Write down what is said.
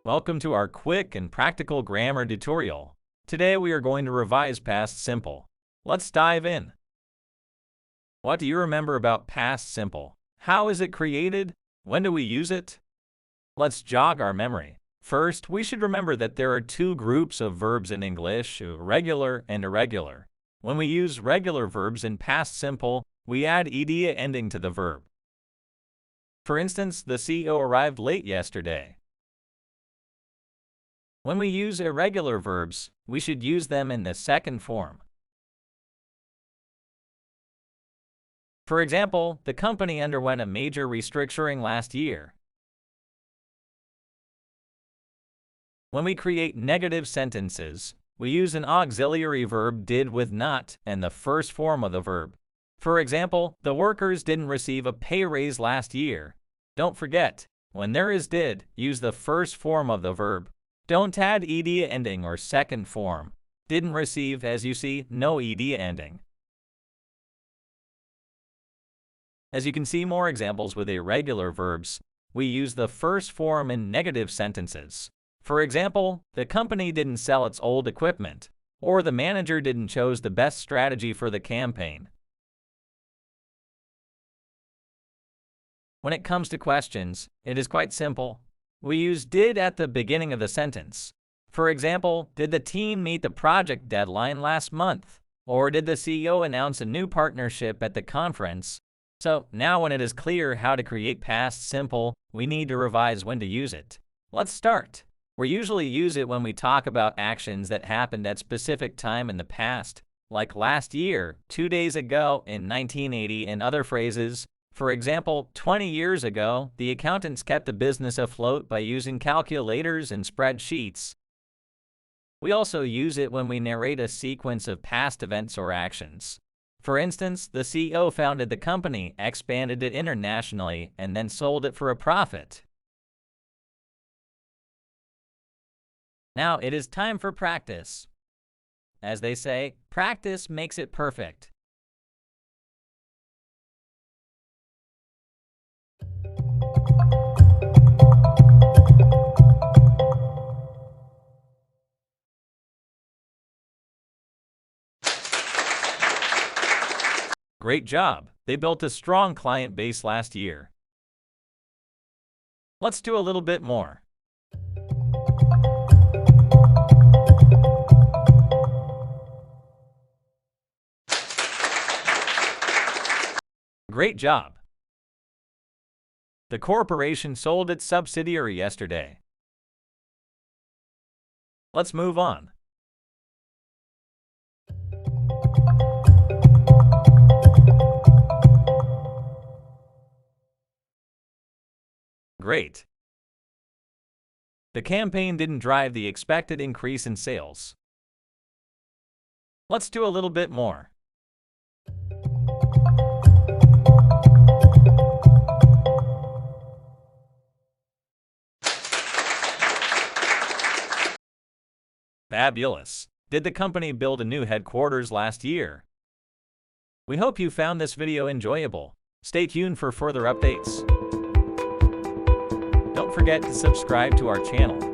Welcome to our quick and practical grammar tutorial. Today we are going to revise past simple. Let's dive in. What do you remember about past simple? How is it created? When do we use it? Let's jog our memory. First, we should remember that there are two groups of verbs in English, regular and irregular. When we use regular verbs in past simple, we add ed ending to the verb. For instance, the CEO arrived late yesterday. When we use irregular verbs, we should use them in the second form. For example, the company underwent a major restructuring last year. When we create negative sentences, we use an auxiliary verb did with not and the first form of the verb. For example, the workers didn't receive a pay raise last year. Don't forget, when there is did, use the first form of the verb. Don't add ed ending or second form. Didn't receive, as you see, no ed ending. As you can see more examples with irregular verbs, we use the first form in negative sentences. For example, the company didn't sell its old equipment, or the manager didn't choose the best strategy for the campaign. When it comes to questions, it is quite simple. We use did at the beginning of the sentence. For example, did the team meet the project deadline last month? Or did the CEO announce a new partnership at the conference? So now when it is clear how to create past simple, we need to revise when to use it. Let's start. We usually use it when we talk about actions that happened at specific time in the past, like last year, 2 days ago, in 1980, and other phrases. For example, 20 years ago, the accountants kept the business afloat by using calculators and spreadsheets. We also use it when we narrate a sequence of past events or actions. For instance, the CEO founded the company, expanded it internationally, and then sold it for a profit. Now it is time for practice. As they say, practice makes it perfect. Great job! They built a strong client base last year. Let's do a little bit more. Great job! The corporation sold its subsidiary yesterday. Let's move on. Great. The campaign didn't drive the expected increase in sales. Let's do a little bit more. Fabulous! Did the company build a new headquarters last year? We hope you found this video enjoyable. Stay tuned for further updates. Don't forget to subscribe to our channel.